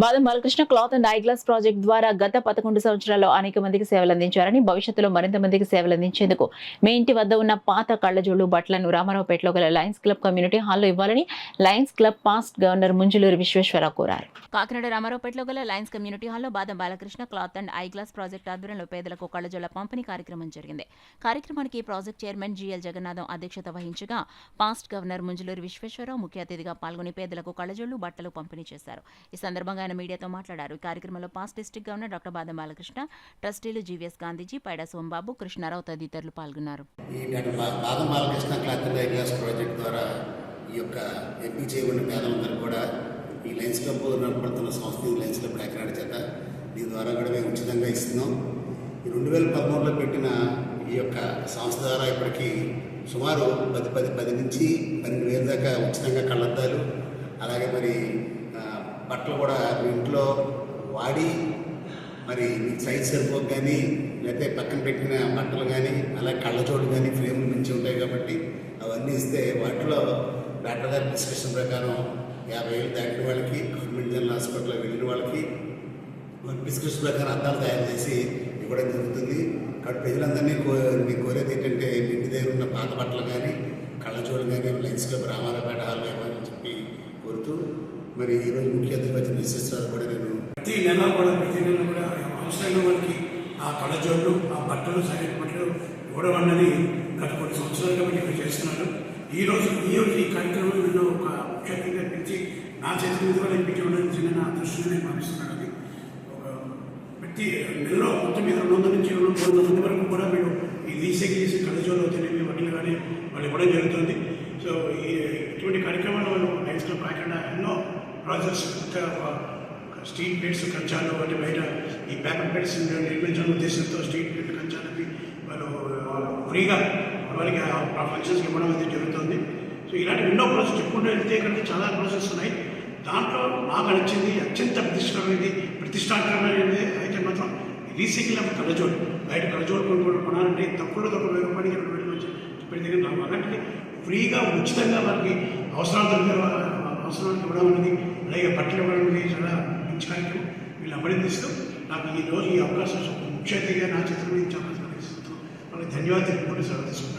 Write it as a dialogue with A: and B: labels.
A: బాదం Balakrishna cloth and eye glass project ద్వారా గత 11 సంవత్సరాల్లో అనేక మందికి సేవలు అందించారని, భవిష్యత్తులో మరింత మందికి సేవలు అందించేందుకు మీ ఇంటి వద్ద ఉన్న పాత కళ్లజోళ్లు, బట్టలను రామారావుపేటలో గల లయన్స్ క్లబ్ కమ్యూనిటీ హాల్లో ఇవ్వాలని Lions club past governor Munjuluri Visweswararao కోరారు. కాకినాడ రామారావుపేటలో గల లయన్స్ కమ్యూనిటీ హాల్లో Badam Balakrishna cloth and eye glass project ఆధ్వర్యంలో పేదలకు కళ్లజోళ్ల పంపిణీ కార్యక్రమం జరిగింది. కార్యక్రమానికి ప్రాజెక్ట్ చైర్మన్ జిఎల్ జగన్నాథం అధ్యక్షత వహించగా పాస్ట్ గవర్నర్ ముంజులూరి విశ్వేశ్వరరావు ముఖ్య అతిథిగా పాల్గొని పేదలకు కళ్లజోళ్లు, బట్టలు పంపిణీ చేశారు. ఈ సందర్భంగా ఆయన మీడియాతో మాట్లాడారు. ఈ కార్యక్రమంలో పాస్ట్ డిస్ట్రిక్ట్ గవర్నర్ డాక్టర్ బాదం బాలకృష్ణ, ట్రస్టీలు జీవీఎస్ గాంధీజీ, పైడా సోంబాబు, కృష్ణారావు తదితరులు పాల్గొన్నారు.
B: ఈ బాదం Balakrishna cloth and eye glass project ద్వారా ఈ యొక్క ఎంపీ చేయబడిన పేదలందరూ కూడా ఈ లయన్స్ క్లబ్ నడపడుతున్న సంస్థ లయన్స్ క్లబ్ కాకినాడ చేత దీని ద్వారా కూడా మేము ఉచితంగా ఇస్తున్నాం. ఈ 2013లో పెట్టిన ఈ యొక్క సంస్థ ద్వారా ఇప్పటికీ సుమారు 10 నుంచి 12,000 దాకా ఉచితంగా కళ్ళద్దాలు, అలాగే మరి బట్టలు కూడా మీ ఇంట్లో వాడి మరి మీకు సైజ్ సరిపోక కానీ లేకపోతే పక్కన పెట్టిన బట్టలు కానీ అలాగే కళ్ళజోడు కానీ ఫ్రేములు మించి ఉంటాయి కాబట్టి అవన్నీ ఇస్తే వాటిలో డాక్టర్ గారి డిస్కషన్ ప్రకారం 50,000 దాటిన వాళ్ళకి గవర్నమెంట్ జనరల్ హాస్పిటల్లో వెళ్ళిన వాళ్ళకి డిస్కషన్ ప్రకారం అద్దాలు తయారు చేసి ఇవ్వడం జరుగుతుంది. కాబట్టి ప్రజలందరినీ మీకు కోరేది ఏంటంటే ఇంటి దగ్గర ఉన్న పాత బట్టలు కానీ కళ్ళజోడు కానీ లయన్స్ క్లబ్ రామారావుపేట హాల్లో ఇవ్వాలని చెప్పి కోరుతూ మరి ఈరోజు ముఖ్య అతిథి వచ్చిన విశేషాలు కూడా నేను
C: ప్రతి నెల కూడా అవసరమైన వాళ్ళకి ఆ కళ్ళజోళ్ళు, ఆ బట్టలు, సరైన బట్టలు ఇవ్వడం అన్నది గత కొన్ని సంవత్సరాలుగా ఇక్కడ చేస్తున్నారు. ఈరోజు ఈ కార్యక్రమంలో ఒక ముఖ్య అతిథిగా పెంచి నా చేతి మీద కూడా ఇప్పించడం చిన్న అదృష్టంగా నేను భావిస్తున్నాను. అది ఒక ప్రతి నెలలో మొత్తం మీద 200 నుంచి 300 మంది వరకు కూడా మీరు ఈ రీసైకిల్ చేసి కళ్ళజోళ్ళు అవుతాయి బట్టలు కానీ వాళ్ళు ఇవ్వడం జరుగుతుంది. సో ఇటువంటి కార్యక్రమాలు వాళ్ళు లయన్స్ క్లబ్ కాకుండా ఎన్నో ప్రాజెక్ట్స్, స్ట్రీట్ ప్లేట్స్ కంచాలు అంటే బయట ఈ పేపర్ ప్లేట్స్ నిర్మించడం ఉద్దేశంతో స్ట్రీట్ ప్లేట్ కంచాలకి వాళ్ళు ఫ్రీగా వాళ్ళకి ఆ ఫంక్షన్స్కి ఇవ్వడం అనేది జరుగుతుంది. సో ఇలాంటి ఎన్నో ప్రాజెక్ట్స్ చెప్పుకుంటూ వెళ్తే ఇక్కడ చాలా ప్రాజెక్ట్స్ ఉన్నాయి. దాంట్లో నాకు నచ్చింది అత్యంత ప్రతిష్టాకరమైనది అయితే మాత్రం రీసైకిల్ ఆఫ్ కళ్ళజోడు. బయట కళ్ళజోడు కొనాలంటే తక్కువలో తక్కువ ₹1000 ఇక్కడ వెళ్ళి చెప్పిన దగ్గర నాకు అలాంటిది ఫ్రీగా ఉచితంగా వాళ్ళకి అవసరాలకు ఇవ్వడం అనేది, అలాగే బట్టలు ఇవ్వడం అనేది చాలా మంచి కార్యక్రమం. వీళ్ళు అభినందిస్తూ నాకు ఈరోజు ఈ అవకాశం ముఖ్య అతిథిగా నా చేతుల మీద అవకాశం కలిగిస్తూ వాళ్ళకి ధన్యవాదాలు తెలుపుకుంటూ సెలవు తీసుకుంటాను.